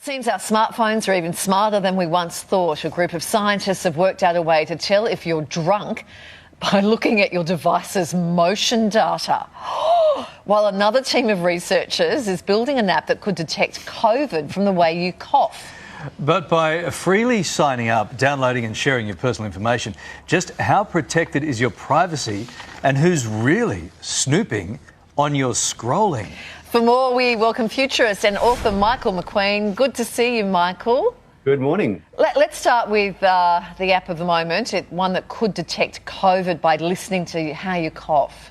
Seems our smartphones are even smarter than we once thought. A group of scientists have worked out a way to tell if you're drunk by looking at your device's motion data. While another team of researchers is building an app that could detect COVID from the way you cough. But by freely signing up, downloading and sharing your personal information, just how protected is your privacy and who's really snooping on your scrolling? For more, we welcome futurist and author Michael McQueen. Good to see you, Michael. Good morning. Let's start with the app of the moment, one that could detect COVID by listening to how you cough.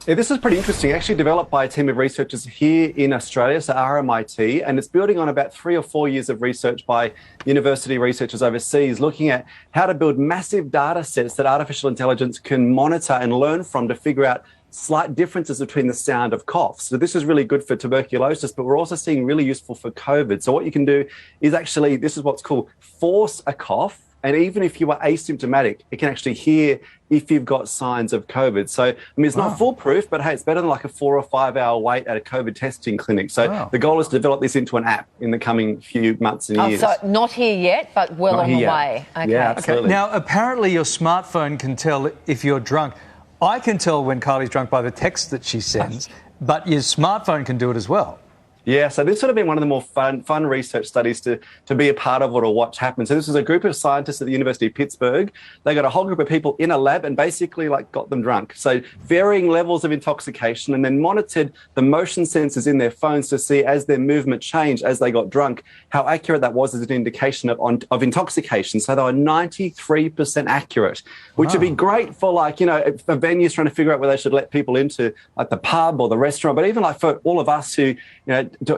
Yeah, this is pretty interesting. Actually developed by a team of researchers here in Australia, so RMIT, and it's building on about 3 or 4 years of research by university researchers overseas, looking at how to build massive data sets that artificial intelligence can monitor and learn from to figure out slight differences between the sound of coughs. So this is really good for tuberculosis, but we're also seeing really useful for COVID. So what you can do is actually, this is what's called force a cough. And even if you are asymptomatic, it can actually hear if you've got signs of COVID. So, I mean, it's not foolproof, but hey, it's better than like a 4 or 5 hour wait at a COVID testing clinic. So the goal is to develop this into an app in the coming few months and years. So not here yet, but well on the way. Okay. Yeah, absolutely. Okay. Now, apparently your smartphone can tell if you're drunk. I can tell when Kylie's drunk by the text that she sends, but your smartphone can do it as well. Yeah, so this would have been one of the more fun research studies to be a part of or to watch happen. So this was a group of scientists at the University of Pittsburgh. They got a whole group of people in a lab and basically got them drunk. So varying levels of intoxication, and then monitored the motion sensors in their phones to see as their movement changed as they got drunk, how accurate that was as an indication of intoxication. So they were 93% accurate, which would be great for if a venue's trying to figure out whether they should let people into like the pub or the restaurant, but even like for all of us who,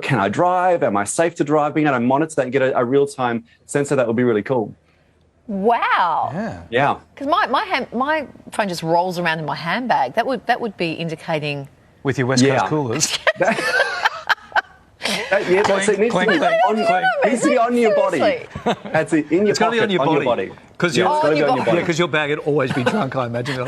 can I drive? Am I safe to drive? Being able to monitor that and get a real-time sensor, that would be really cool. Wow. Yeah. Because my phone just rolls around in my handbag. That would be indicating... With your West Coast coolers. It needs to be on your body. That's it, in your pocket, on your body. Because your bag would always be drunk, I imagine.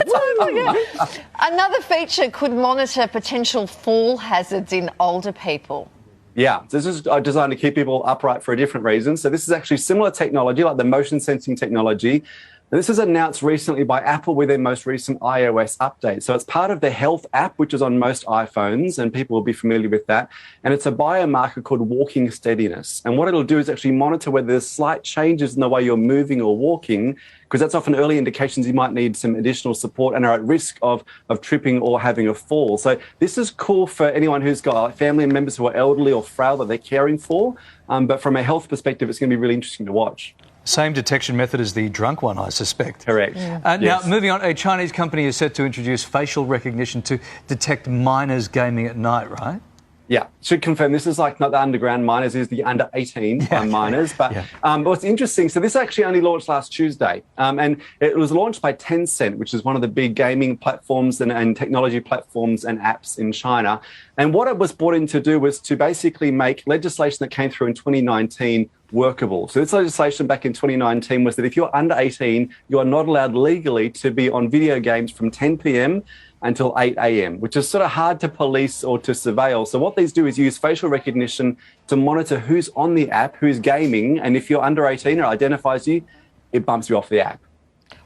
Another feature could monitor potential fall hazards in older people. Yeah, this is designed to keep people upright for a different reason. So this is actually similar technology, like the motion sensing technology. And this was announced recently by Apple with their most recent iOS update. So it's part of the health app, which is on most iPhones, and people will be familiar with that. And it's a biomarker called walking steadiness. And what it'll do is actually monitor whether there's slight changes in the way you're moving or walking, because that's often early indications you might need some additional support and are at risk of tripping or having a fall. So this is cool for anyone who's got family members who are elderly or frail that they're caring for. But from a health perspective, it's going to be really interesting to watch. Same detection method as the drunk one, I suspect. Correct. Yeah. Now, moving on, a Chinese company is set to introduce facial recognition to detect minors gaming at night, right? Yeah, should confirm this is like not the underground minors, is the under 18 minors. But what's interesting, so this actually only launched last Tuesday, and it was launched by Tencent, which is one of the big gaming platforms and technology platforms and apps in China. And what it was brought in to do was to basically make legislation that came through in 2019 workable. So this legislation back in 2019 was that if you're under 18, you are not allowed legally to be on video games from 10 p.m. until 8 a.m., which is sort of hard to police or to surveil. So what these do is use facial recognition to monitor who's on the app, who's gaming, and if you're under 18 or identifies you, it bumps you off the app.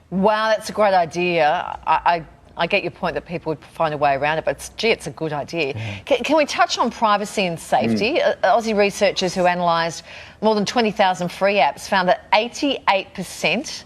Wow, that's a great idea. I get your point that people would find a way around it, but it's a good idea. Can we touch on privacy and safety? Aussie researchers who analysed more than 20,000 free apps found that 88%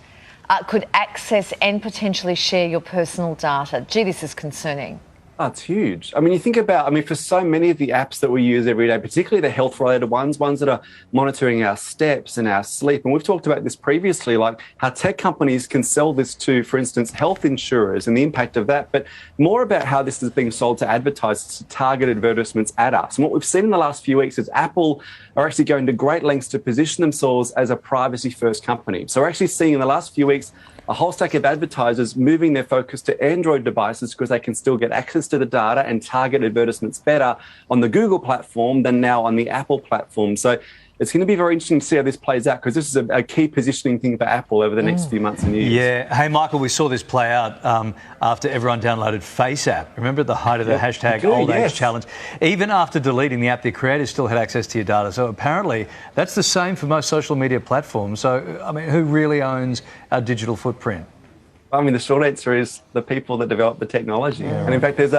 could access and potentially share your personal data. Gee, this is concerning. Oh, it's huge. I mean, you think about, for so many of the apps that we use every day, particularly the health-related ones that are monitoring our steps and our sleep, and we've talked about this previously, like how tech companies can sell this to, for instance, health insurers and the impact of that, but more about how this is being sold to advertisers, to target advertisements at us. And what we've seen in the last few weeks is Apple are actually going to great lengths to position themselves as a privacy-first company. So we're actually seeing in the last few weeks a whole stack of advertisers moving their focus to Android devices because they can still get access to the data and target advertisements better on the Google platform than now on the Apple platform. So it's going to be very interesting to see how this plays out, because this is a key positioning thing for Apple over the next few months and years. Yeah. Hey, Michael, we saw this play out after everyone downloaded Face app. Remember at the height of the hashtag old age challenge? Even after deleting the app, the creators still had access to your data. So apparently that's the same for most social media platforms. So, I mean, who really owns our digital footprint? I mean, the short answer is the people that develop the technology. Yeah, and in fact, there's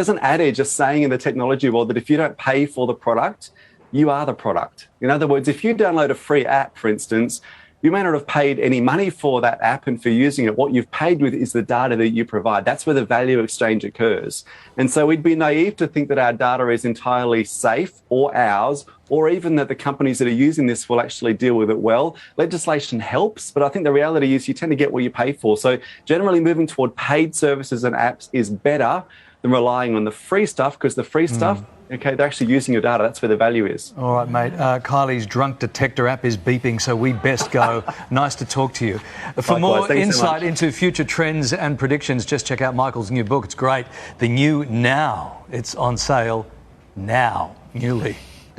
an adage, a saying in the technology world, that if you don't pay for the product, you are the product. In other words, if you download a free app, for instance, you may not have paid any money for that app and for using it. What you've paid with is the data that you provide. That's where the value exchange occurs. And so we'd be naive to think that our data is entirely safe or ours, or even that the companies that are using this will actually deal with it well. Legislation helps, but I think the reality is you tend to get what you pay for. So generally moving toward paid services and apps is better than relying on the free stuff, because the free stuff, okay, they're actually using your data. That's where the value is. All right, mate. Kylie's drunk detector app is beeping, so we best go. Nice to talk to you. For more insight into future trends and predictions, just check out Michael's new book. It's great. The New Now. It's on sale now, newly.